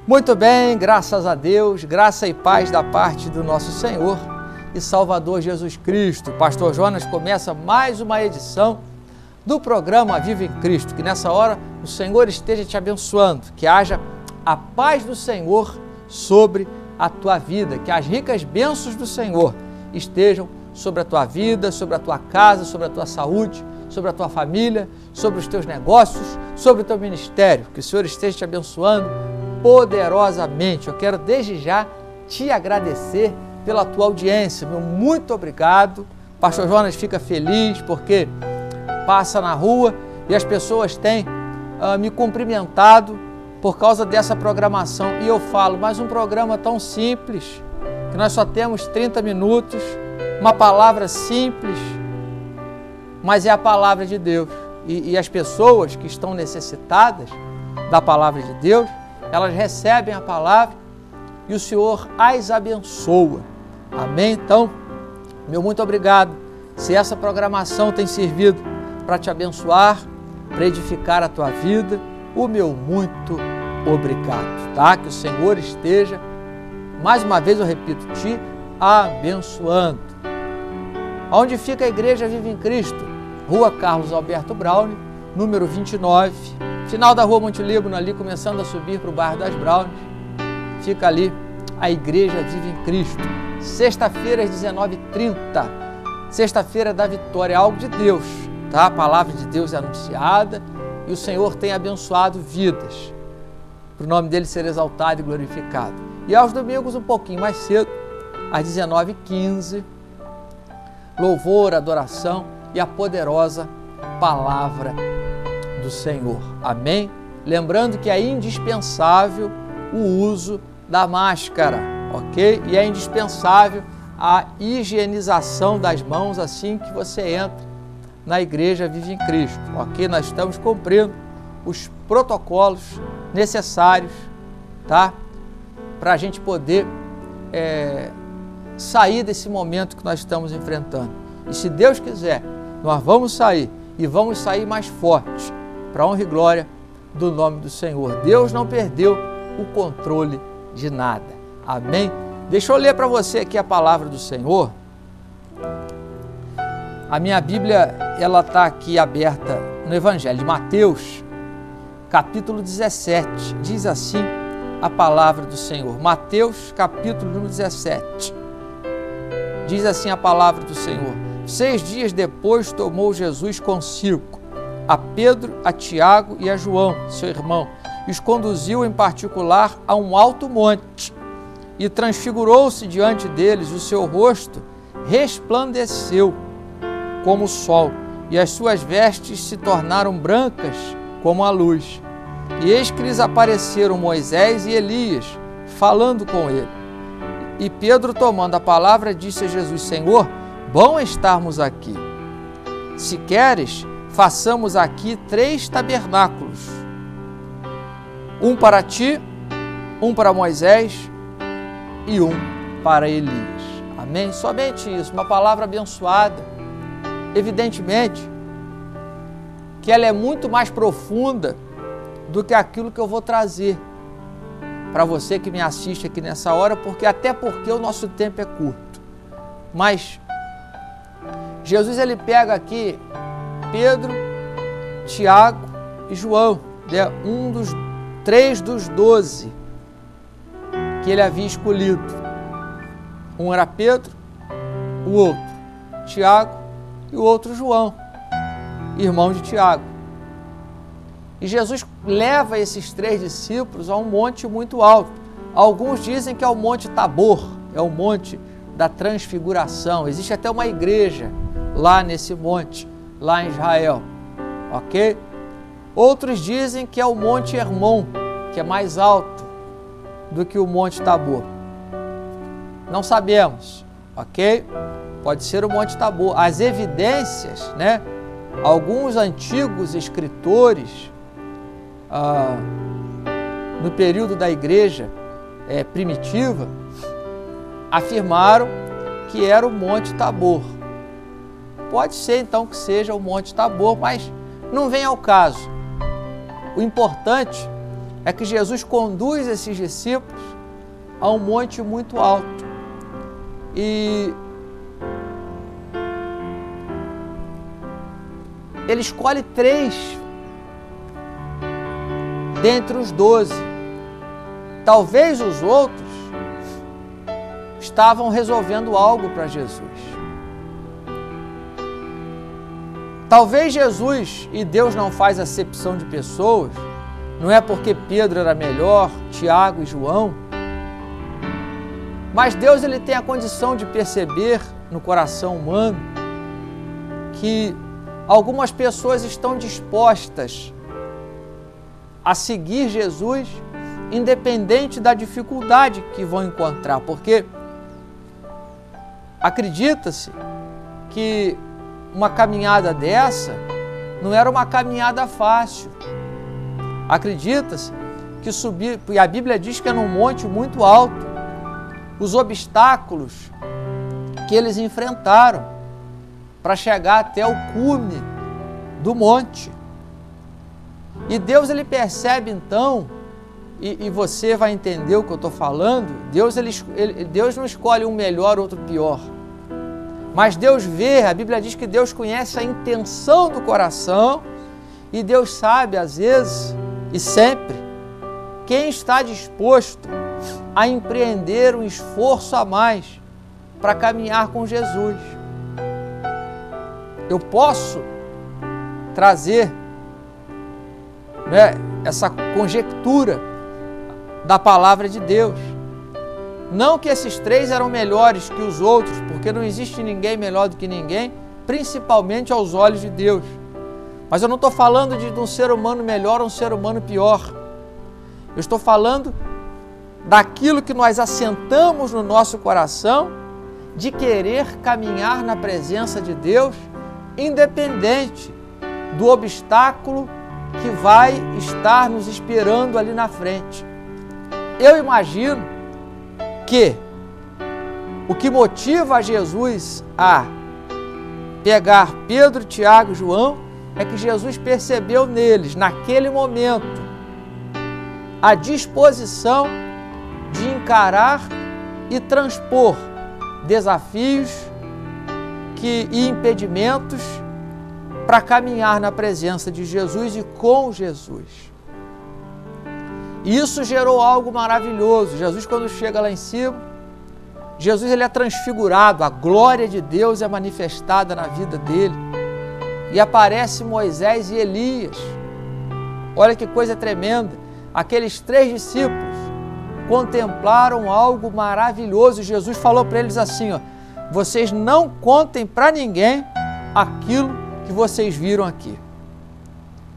Muito bem, graças a Deus, graça e paz da parte do nosso Senhor e Salvador Jesus Cristo. Pastor Jonas começa mais uma edição do programa Viva em Cristo. Que nessa hora o Senhor esteja te abençoando, que haja a paz do Senhor sobre a tua vida, que as ricas bênçãos do Senhor estejam sobre a tua vida, sobre a tua casa, sobre a tua saúde, sobre a tua família, sobre os teus negócios, sobre o teu ministério. Que o Senhor esteja te abençoando poderosamente. Eu quero desde já te agradecer pela tua audiência, meu muito obrigado. Pastor Jonas fica feliz porque passa na rua e as pessoas têm me cumprimentado por causa dessa programação. E eu falo, mas um programa tão simples, que nós só temos 30 minutos, uma palavra simples, mas é a palavra de Deus. E as pessoas que estão necessitadas da palavra de Deus, elas recebem a palavra e o Senhor as abençoa. Amém? Então, meu muito obrigado. Se essa programação tem servido para te abençoar, para edificar a tua vida, o meu muito obrigado, tá? Que o Senhor esteja, mais uma vez eu repito, te abençoando. Onde fica a Igreja Viva em Cristo? Rua Carlos Alberto Browne, número 29, final da Rua Monte Líbano, ali começando a subir para o bairro das Brownes, fica ali a Igreja Viva em Cristo. Sexta-feira às 19h30, sexta-feira da vitória, é algo de Deus, tá? A palavra de Deus é anunciada e o Senhor tem abençoado vidas, para o nome dele ser exaltado e glorificado. E aos domingos um pouquinho mais cedo, às 19h15, louvor, adoração e a poderosa palavra do Senhor. Amém? Lembrando que é indispensável o uso da máscara, ok? E é indispensável a higienização das mãos assim que você entra na Igreja Viva em Cristo, ok? Nós estamos cumprindo os protocolos necessários, tá? Para a gente poder sair desse momento que nós estamos enfrentando. E se Deus quiser, nós vamos sair e vamos sair mais fortes, para a honra e glória do nome do Senhor. Deus não perdeu o controle de nada. Amém? Deixa eu ler para você aqui a palavra do Senhor. A minha Bíblia, ela está aqui aberta no Evangelho de Mateus, capítulo 17. Diz assim a palavra do Senhor. Mateus, capítulo número 17. Diz assim a palavra do Senhor. 6 dias depois tomou Jesus consigo a Pedro, a Tiago e a João, seu irmão, e os conduziu em particular a um alto monte, e transfigurou-se diante deles, o seu rosto resplandeceu como o sol, e as suas vestes se tornaram brancas como a luz. E eis que lhes apareceram Moisés e Elias, falando com ele. E Pedro, tomando a palavra, disse a Jesus: Senhor, bom estarmos aqui. Se queres, façamos aqui 3 tabernáculos, um para ti, um para Moisés e um para Elias. Amém? Somente isso, uma palavra abençoada. Evidentemente que ela é muito mais profunda do que aquilo que eu vou trazer para você que me assiste aqui nessa hora, até porque o nosso tempo é curto. Mas Jesus, ele pega aqui Pedro, Tiago e João, né? 3 dos 12 que ele havia escolhido. Um era Pedro, o outro Tiago e o outro João, irmão de Tiago. E Jesus leva esses 3 discípulos a um monte muito alto. Alguns dizem que é o Monte Tabor, é o Monte da Transfiguração. Existe até uma igreja lá nesse monte, lá em Israel, ok? Outros dizem que é o Monte Hermon, que é mais alto do que o Monte Tabor. Não sabemos, ok? Pode ser o Monte Tabor. As evidências, né? Alguns antigos escritores, no período da igreja primitiva, afirmaram que era o Monte Tabor. Pode ser então que seja o Monte Tabor, mas não vem ao caso. O importante é que Jesus conduz esses discípulos a um monte muito alto. E ele escolhe 3 dentre os 12. Talvez os outros estavam resolvendo algo para Jesus. Talvez Jesus, e Deus não faz acepção de pessoas, não é porque Pedro era melhor, Tiago e João, mas Deus ele tem a condição de perceber no coração humano que algumas pessoas estão dispostas a seguir Jesus, independente da dificuldade que vão encontrar, porque acredita-se que uma caminhada dessa não era uma caminhada fácil. Acredita-se que subir, e a Bíblia diz que é num monte muito alto, os obstáculos que eles enfrentaram para chegar até o cume do monte. E Deus ele percebe então, e você vai entender o que eu estou falando, Deus não escolhe um melhor, outro pior. Mas Deus vê, a Bíblia diz que Deus conhece a intenção do coração e Deus sabe, às vezes e sempre, quem está disposto a empreender um esforço a mais para caminhar com Jesus. Eu posso trazer, essa conjectura da palavra de Deus. Não que esses 3 eram melhores que os outros, porque não existe ninguém melhor do que ninguém, principalmente aos olhos de Deus. Mas eu não estou falando de um ser humano melhor ou um ser humano pior. Eu estou falando daquilo que nós assentamos no nosso coração, de querer caminhar na presença de Deus, independente do obstáculo que vai estar nos esperando ali na frente. Eu imagino que o que motiva Jesus a pegar Pedro, Tiago e João é que Jesus percebeu neles, naquele momento, a disposição de encarar e transpor desafios e impedimentos para caminhar na presença de Jesus e com Jesus. E isso gerou algo maravilhoso. Jesus, quando chega lá em cima, Jesus ele é transfigurado, a glória de Deus é manifestada na vida dele. E aparece Moisés e Elias. Olha que coisa tremenda. Aqueles 3 discípulos contemplaram algo maravilhoso. Jesus falou para eles assim, vocês não contem para ninguém aquilo que vocês viram aqui.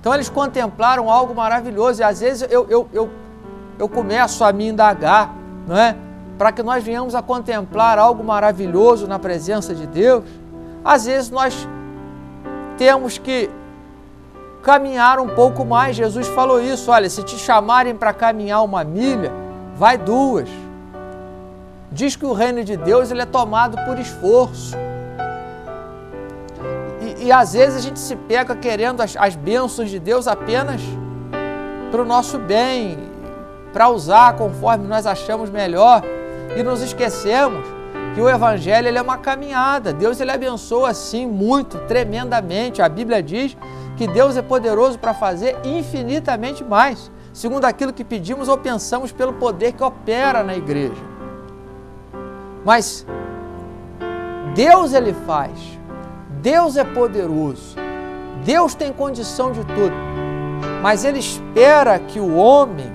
Então eles contemplaram algo maravilhoso e às vezes eu começo a me indagar, não é? Para que nós venhamos a contemplar algo maravilhoso na presença de Deus, às vezes nós temos que caminhar um pouco mais. Jesus falou isso, olha, se te chamarem para caminhar 1 milha, vai 2. Diz que o reino de Deus ele é tomado por esforço. E às vezes a gente se pega querendo as bênçãos de Deus apenas para o nosso bem, para usar conforme nós achamos melhor, e nos esquecemos que o Evangelho ele é uma caminhada. Deus ele abençoa assim muito, tremendamente. A Bíblia diz que Deus é poderoso para fazer infinitamente mais, segundo aquilo que pedimos ou pensamos, pelo poder que opera na igreja. Mas Deus ele faz, Deus é poderoso, Deus tem condição de tudo, mas Ele espera que o homem,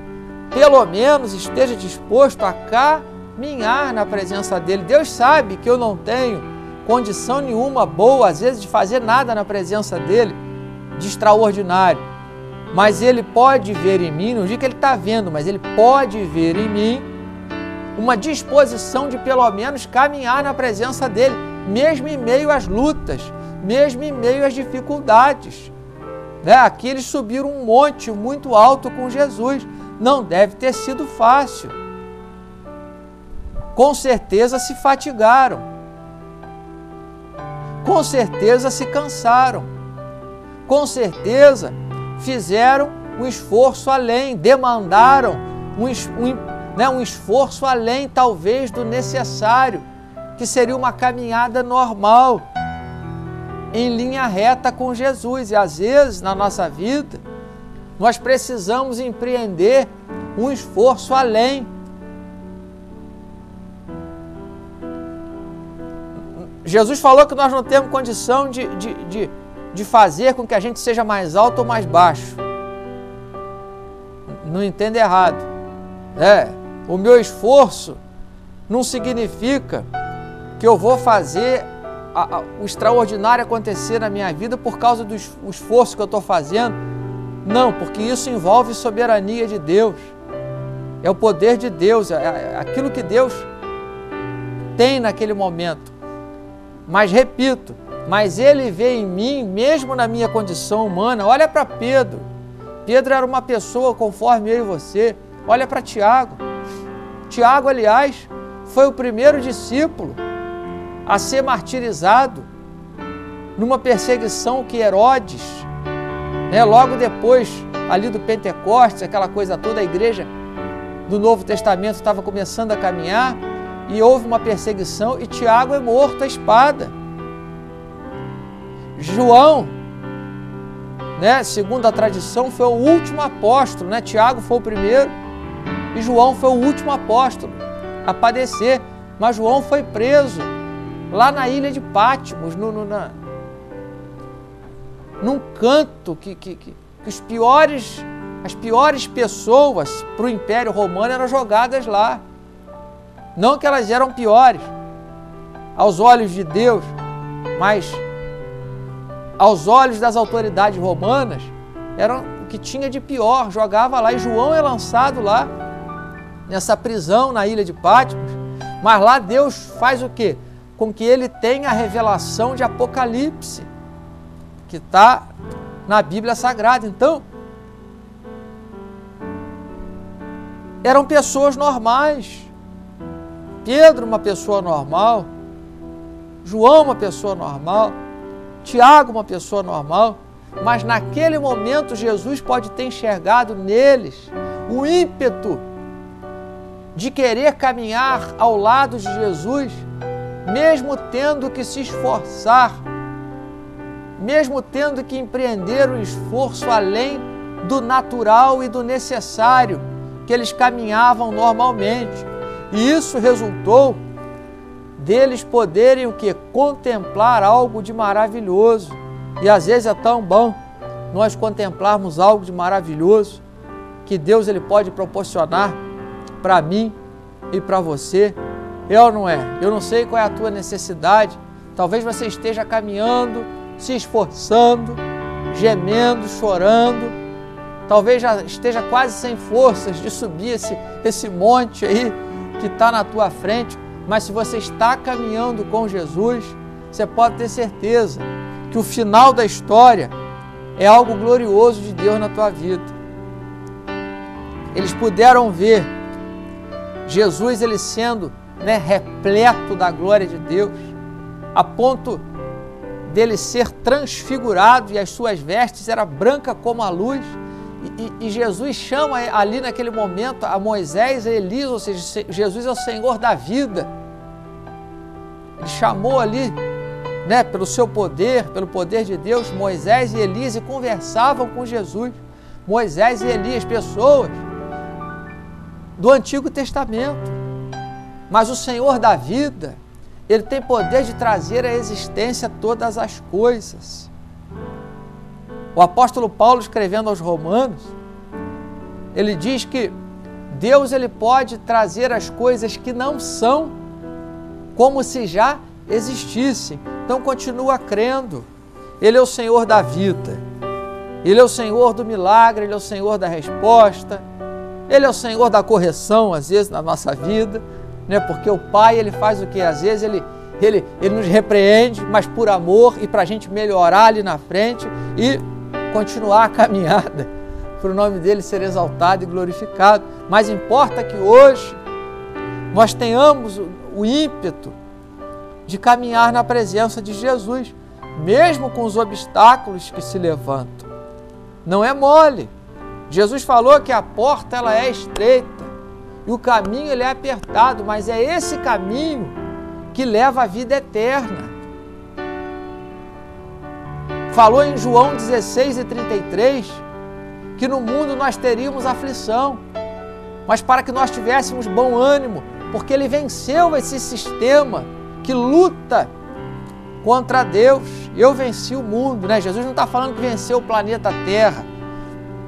pelo menos, esteja disposto a caminhar na presença dEle. Deus sabe que eu não tenho condição nenhuma boa, às vezes, de fazer nada na presença dEle, de extraordinário, mas Ele pode ver em mim, não digo que Ele está vendo, mas Ele pode ver em mim uma disposição de, pelo menos, caminhar na presença dEle, mesmo em meio às lutas, mesmo em meio às dificuldades. Aqui eles subiram um monte muito alto com Jesus. Não deve ter sido fácil. Com certeza se fatigaram. Com certeza se cansaram. Com certeza fizeram um esforço além, demandaram um esforço além, talvez, do necessário, que seria uma caminhada normal, em linha reta com Jesus. E às vezes, na nossa vida, nós precisamos empreender um esforço além. Jesus falou que nós não temos condição de fazer com que a gente seja mais alto ou mais baixo. Não entenda errado. O meu esforço não significa que eu vou fazer o extraordinário acontecer na minha vida por causa do esforço que eu estou fazendo. Não, porque isso envolve soberania de Deus. É o poder de Deus, é aquilo que Deus tem naquele momento. Mas repito, mas Ele vê em mim, mesmo na minha condição humana. Olha para Pedro. Pedro era uma pessoa conforme eu e você. Olha para Tiago. Tiago, aliás, foi o primeiro discípulo a ser martirizado numa perseguição que Herodes, logo depois ali do Pentecostes, aquela coisa toda, a igreja do Novo Testamento estava começando a caminhar e houve uma perseguição e Tiago é morto à espada. João, segundo a tradição, foi o último apóstolo, Tiago foi o primeiro e João foi o último apóstolo a padecer, mas João foi preso lá na ilha de Patmos, num canto que as piores pessoas para o Império Romano eram jogadas lá. Não que elas eram piores aos olhos de Deus, mas aos olhos das autoridades romanas, eram o que tinha de pior, jogava lá. E João é lançado lá, nessa prisão na ilha de Patmos, mas lá Deus faz o quê? Com que ele tenha a revelação de Apocalipse, que está na Bíblia Sagrada. Então, eram pessoas normais. Pedro, uma pessoa normal. João, uma pessoa normal. Tiago, uma pessoa normal. Mas naquele momento Jesus pode ter enxergado neles o ímpeto de querer caminhar ao lado de Jesus, mesmo tendo que se esforçar, mesmo tendo que empreender um esforço além do natural e do necessário que eles caminhavam normalmente. E isso resultou deles poderem o quê? Contemplar algo de maravilhoso. E às vezes é tão bom nós contemplarmos algo de maravilhoso que Deus ele pode proporcionar para mim e para você. É ou não é? Eu não sei qual é a tua necessidade. Talvez você esteja caminhando, se esforçando, gemendo, chorando. Talvez já esteja quase sem forças de subir esse monte aí que está na tua frente. Mas se você está caminhando com Jesus, você pode ter certeza que o final da história é algo glorioso de Deus na tua vida. Eles puderam ver Jesus ele sendo repleto da glória de Deus, a ponto dele ser transfigurado e as suas vestes eram brancas como a luz. E Jesus chama ali naquele momento a Moisés e a Elias, ou seja, Jesus é o Senhor da vida. Ele chamou ali, pelo seu poder, pelo poder de Deus, Moisés e Elias, e conversavam com Jesus. Moisés e Elias, pessoas do Antigo Testamento. Mas o Senhor da vida, Ele tem poder de trazer à existência todas as coisas. O apóstolo Paulo, escrevendo aos Romanos, ele diz que Deus ele pode trazer as coisas que não são como se já existissem. Então continua crendo. Ele é o Senhor da vida. Ele é o Senhor do milagre, Ele é o Senhor da resposta. Ele é o Senhor da correção, às vezes, na nossa vida. Porque o Pai, Ele faz o quê? Às vezes Ele nos repreende, mas por amor e para a gente melhorar ali na frente e continuar a caminhada, para o nome dEle ser exaltado e glorificado. Mas importa que hoje nós tenhamos o ímpeto de caminhar na presença de Jesus, mesmo com os obstáculos que se levantam. Não é mole. Jesus falou que a porta ela é estreita e o caminho ele é apertado, mas é esse caminho que leva à vida eterna. Falou em João 16:33 que no mundo nós teríamos aflição, mas para que nós tivéssemos bom ânimo, porque ele venceu esse sistema que luta contra Deus. Eu venci o mundo, né? Jesus não está falando que venceu o planeta Terra,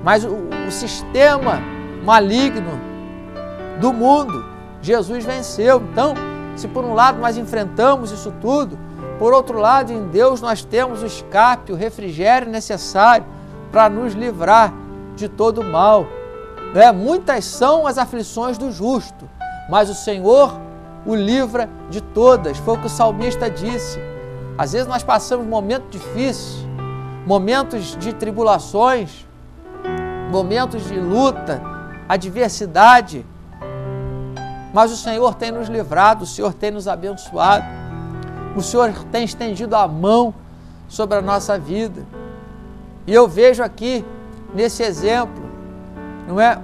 mas o sistema maligno do mundo, Jesus venceu. Então, se por um lado nós enfrentamos isso tudo, por outro lado, em Deus nós temos o escape, o refrigério necessário para nos livrar de todo mal. Muitas são as aflições do justo, mas o Senhor o livra de todas. Foi o que o salmista disse. Às vezes nós passamos momentos difíceis, momentos de tribulações, momentos de luta, adversidade, mas o Senhor tem nos livrado, o Senhor tem nos abençoado, o Senhor tem estendido a mão sobre a nossa vida. E eu vejo aqui, nesse exemplo, não é,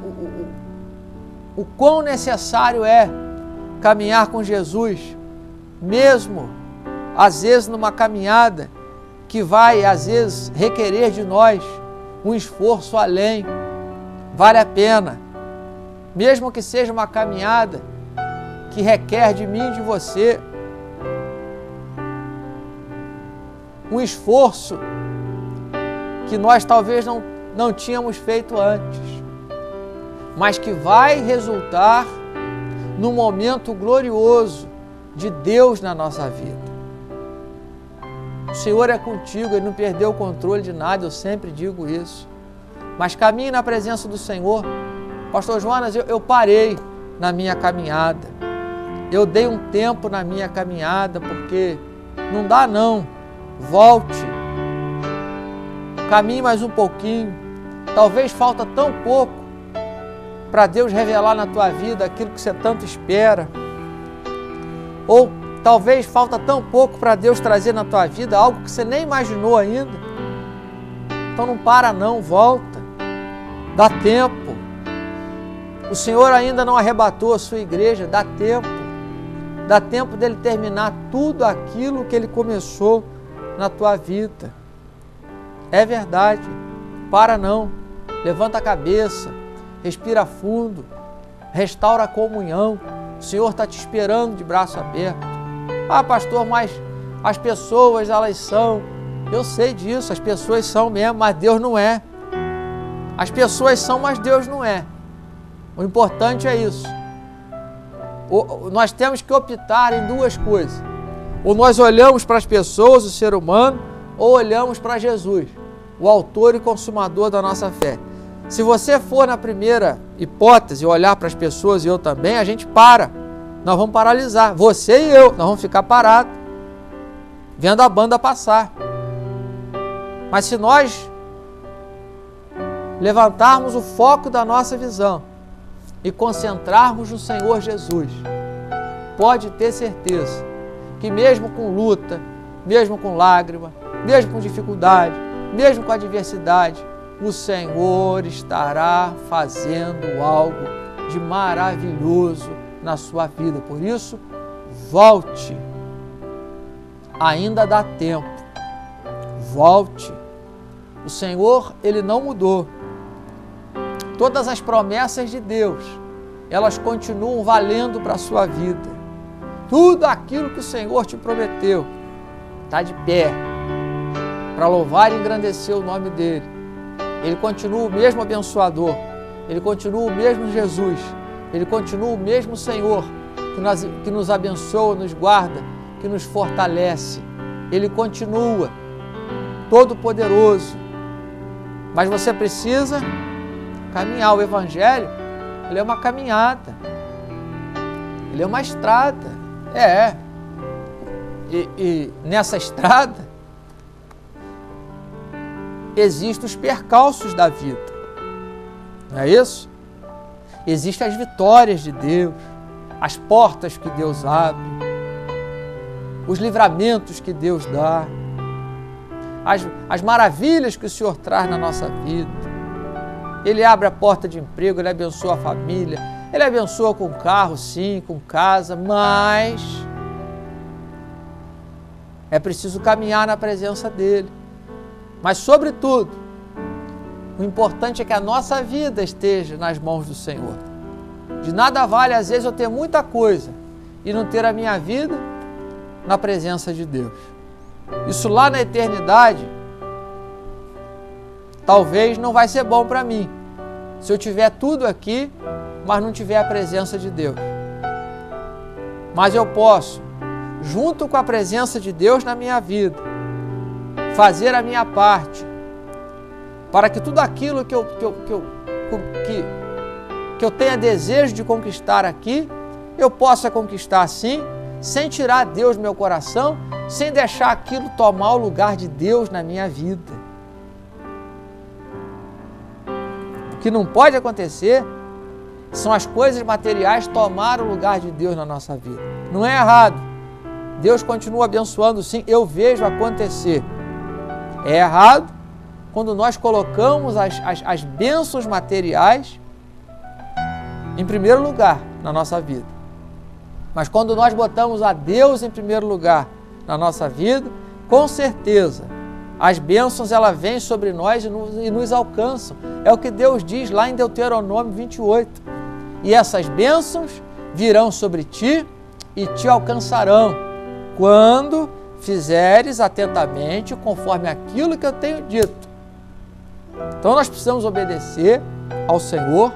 o quão necessário é caminhar com Jesus, mesmo, às vezes, numa caminhada que vai, às vezes, requerer de nós um esforço além. Vale a pena, mesmo que seja uma caminhada que requer de mim e de você um esforço que nós talvez não tínhamos feito antes, mas que vai resultar num momento glorioso de Deus na nossa vida. O Senhor é contigo, Ele não perdeu o controle de nada, eu sempre digo isso. Mas caminhe na presença do Senhor. Pastor Jonas, eu parei na minha caminhada. Eu dei um tempo na minha caminhada, porque não dá não. Volte. Caminhe mais um pouquinho. Talvez falta tão pouco para Deus revelar na tua vida aquilo que você tanto espera. Ou talvez falta tão pouco para Deus trazer na tua vida algo que você nem imaginou ainda. Então não para não, volta. Dá tempo. O Senhor ainda não arrebatou a sua igreja, dá tempo. Dá tempo dele terminar tudo aquilo que ele começou na tua vida. É verdade. Para não. Levanta a cabeça. Respira fundo. Restaura a comunhão. O Senhor está te esperando de braço aberto. Ah, pastor, mas as pessoas, elas são... Eu sei disso, as pessoas são mesmo, mas Deus não é. As pessoas são, mas Deus não é. O importante é isso. Nós temos que optar em duas coisas. Ou nós olhamos para as pessoas, o ser humano, ou olhamos para Jesus, o autor e consumador da nossa fé. Se você for na primeira hipótese, olhar para as pessoas e eu também, a gente para. Nós vamos paralisar. Você e eu, nós vamos ficar parados, vendo a banda passar. Mas se nós levantarmos o foco da nossa visão e concentrarmos no Senhor Jesus, pode ter certeza que mesmo com luta, mesmo com lágrima, mesmo com dificuldade, mesmo com adversidade, o Senhor estará fazendo algo de maravilhoso na sua vida. Por isso, volte. Ainda dá tempo. Volte. O Senhor, Ele não mudou. Todas as promessas de Deus, elas continuam valendo para a sua vida. Tudo aquilo que o Senhor te prometeu está de pé para louvar e engrandecer o nome dEle. Ele continua o mesmo abençoador, Ele continua o mesmo Jesus, Ele continua o mesmo Senhor que nos abençoa, nos guarda, que nos fortalece. Ele continua todo-poderoso. Mas você precisa caminhar. O Evangelho, ele é uma caminhada, ele é uma estrada. E nessa estrada existem os percalços da vida, não é isso? Existem as vitórias de Deus, as portas que Deus abre, os livramentos que Deus dá, as maravilhas que o Senhor traz na nossa vida. Ele abre a porta de emprego, Ele abençoa a família, Ele abençoa com carro, sim, com casa, mas é preciso caminhar na presença dEle. Mas, sobretudo, o importante é que a nossa vida esteja nas mãos do Senhor. De nada vale, às vezes, eu ter muita coisa e não ter a minha vida na presença de Deus. Isso lá na eternidade, talvez não vai ser bom para mim, se eu tiver tudo aqui, mas não tiver a presença de Deus. Mas eu posso, junto com a presença de Deus na minha vida, fazer a minha parte, para que tudo aquilo que eu tenha desejo de conquistar aqui, eu possa conquistar sim, sem tirar Deus do meu coração, sem deixar aquilo tomar o lugar de Deus na minha vida. O que não pode acontecer são as coisas materiais tomar o lugar de Deus na nossa vida. Não é errado. Deus continua abençoando sim, eu vejo acontecer. É errado quando nós colocamos as bênçãos materiais em primeiro lugar na nossa vida. Mas quando nós botamos a Deus em primeiro lugar na nossa vida, com certeza, as bênçãos elas vêm sobre nós e nos alcançam. É o que Deus diz lá em Deuteronômio 28. E essas bênçãos virão sobre ti e te alcançarão, quando fizeres atentamente conforme aquilo que eu tenho dito. Então nós precisamos obedecer ao Senhor,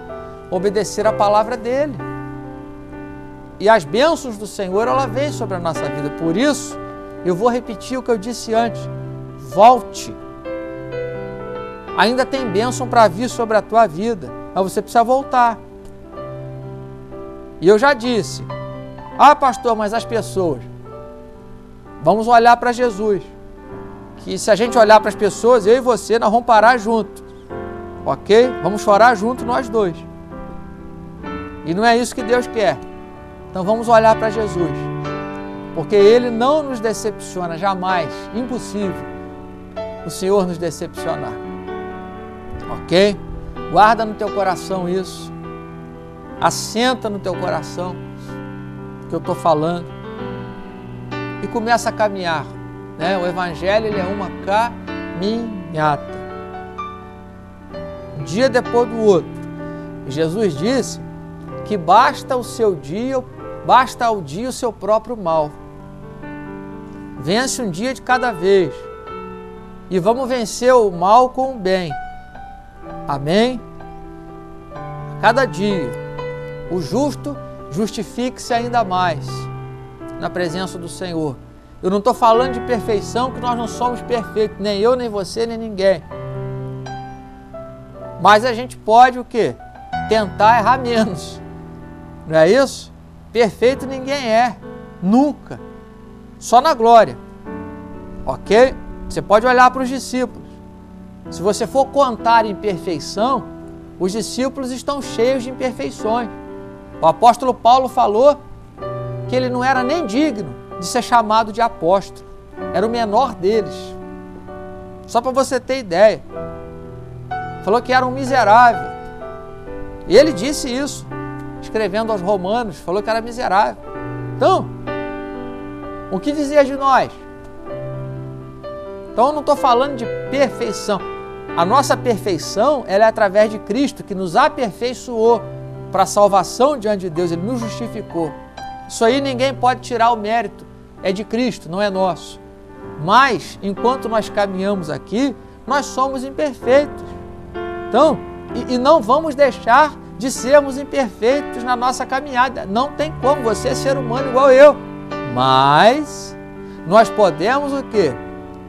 obedecer a palavra dEle. E as bênçãos do Senhor, ela vem sobre a nossa vida. Por isso, eu vou repetir o que eu disse antes. Volte. Ainda tem bênção para vir sobre a tua vida, mas você precisa voltar. E eu já disse, pastor, mas as pessoas, vamos olhar para Jesus. Que se a gente olhar para as pessoas, eu e você, nós vamos parar junto. Ok? Vamos chorar junto nós dois. E não é isso que Deus quer. Então vamos olhar para Jesus, porque Ele não nos decepciona, jamais, impossível o Senhor nos decepcionar, ok? Guarda no teu coração isso, assenta no teu coração o que eu estou falando e começa a caminhar, né? O Evangelho ele é uma caminhada, um dia depois do outro. Jesus disse que basta ao dia o seu próprio mal. Vence um dia de cada vez. E vamos vencer o mal com o bem. Amém? Cada dia, o justo justifique-se ainda mais na presença do Senhor. Eu não estou falando de perfeição, que nós não somos perfeitos, nem eu, nem você, nem ninguém. Mas a gente pode o quê? Tentar errar menos. Não é isso? Perfeito ninguém é, nunca, só na glória, ok? Você pode olhar para os discípulos, se você for contar imperfeição, os discípulos estão cheios de imperfeições. O apóstolo Paulo falou que ele não era nem digno de ser chamado de apóstolo, era o menor deles, só para você ter ideia, falou que era um miserável, e ele disse isso, escrevendo aos Romanos, falou que era miserável. Então, o que dizer de nós? Então, eu não estou falando de perfeição. A nossa perfeição, ela é através de Cristo, que nos aperfeiçoou para a salvação diante de Deus, Ele nos justificou. Isso aí ninguém pode tirar o mérito, é de Cristo, não é nosso. Mas, enquanto nós caminhamos aqui, nós somos imperfeitos. Então, e não vamos deixar de sermos imperfeitos na nossa caminhada. Não tem como, você é ser humano igual eu. Mas nós podemos o quê?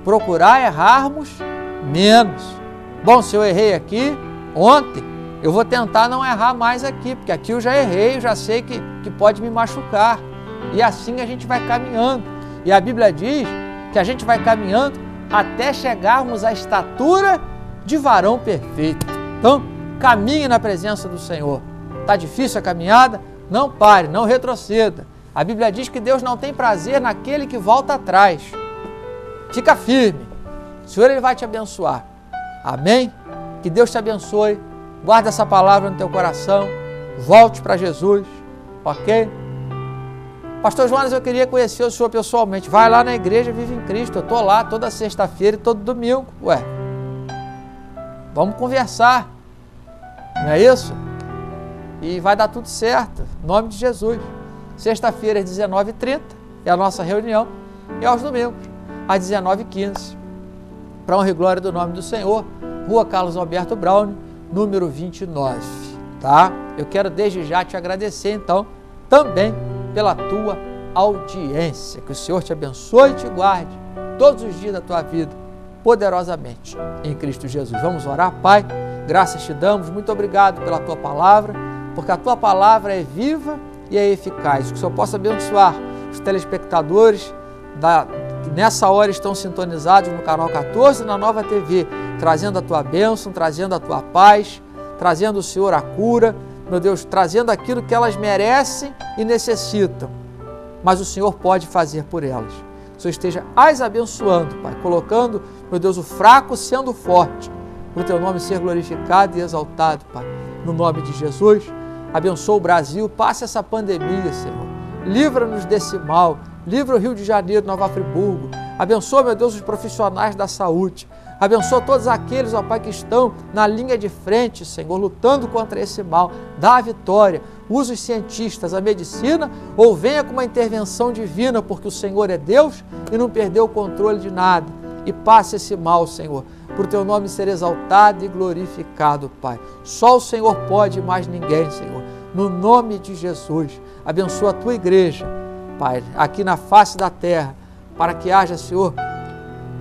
Procurar errarmos menos. Bom, se eu errei aqui ontem, eu vou tentar não errar mais aqui, porque aqui eu já errei, eu já sei que pode me machucar. E assim a gente vai caminhando. E a Bíblia diz que a gente vai caminhando até chegarmos à estatura de varão perfeito. Então, caminhe na presença do Senhor. Está difícil a caminhada? Não pare, não retroceda. A Bíblia diz que Deus não tem prazer naquele que volta atrás. Fica firme. O Senhor ele vai te abençoar. Amém? Que Deus te abençoe guarda essa palavra no teu coração, volte para Jesus, ok? Pastor Jonas, eu queria conhecer o senhor pessoalmente. Vai lá na igreja Vive em Cristo, eu estou lá toda sexta-feira e todo domingo. Ué, vamos conversar, não é isso? E vai dar tudo certo, em nome de Jesus. Sexta-feira às 19h30 é a nossa reunião e aos domingos às 19h15. Para honra e glória do nome do Senhor, Rua Carlos Alberto Brown, número 29, tá? Eu quero desde já te agradecer, então, também pela tua audiência. Que o Senhor te abençoe e te guarde todos os dias da tua vida, poderosamente, em Cristo Jesus. Vamos orar, Pai? Graças te damos, muito obrigado pela tua palavra, porque a tua palavra é viva e é eficaz. Que o Senhor possa abençoar os telespectadores que nessa hora estão sintonizados no canal 14 na Nova TV, trazendo a tua bênção, trazendo a tua paz, trazendo o Senhor a cura, meu Deus, trazendo aquilo que elas merecem e necessitam, mas o Senhor pode fazer por elas. Que o Senhor esteja as abençoando, Pai, colocando, meu Deus, o fraco sendo forte, para o teu nome ser glorificado e exaltado, Pai, no nome de Jesus. Abençoa o Brasil, passe essa pandemia, Senhor, livra-nos desse mal, livra o Rio de Janeiro, Nova Friburgo, abençoa, meu Deus, os profissionais da saúde, abençoa todos aqueles, ó Pai, que estão na linha de frente, Senhor, lutando contra esse mal. Dá a vitória, usa os cientistas, a medicina, ou venha com uma intervenção divina, porque o Senhor é Deus e não perdeu o controle de nada. E passe esse mal, Senhor, para o teu nome ser exaltado e glorificado, Pai. Só o Senhor pode e mais ninguém, Senhor. No nome de Jesus, abençoa a tua igreja, Pai, aqui na face da terra, para que haja, Senhor,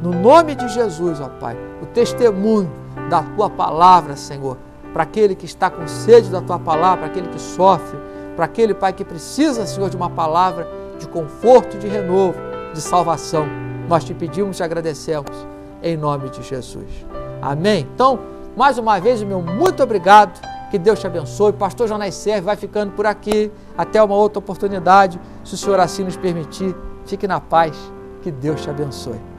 no nome de Jesus, ó Pai, o testemunho da Tua palavra, Senhor, para aquele que está com sede da Tua palavra, para aquele que sofre, para aquele, Pai, que precisa, Senhor, de uma palavra de conforto, de renovo, de salvação. Nós te pedimos e agradecemos, em nome de Jesus. Amém? Então, mais uma vez, o meu muito obrigado, que Deus te abençoe. Pastor Jonas Serve vai ficando por aqui, até uma outra oportunidade, se o Senhor assim nos permitir. Fique na paz, que Deus te abençoe.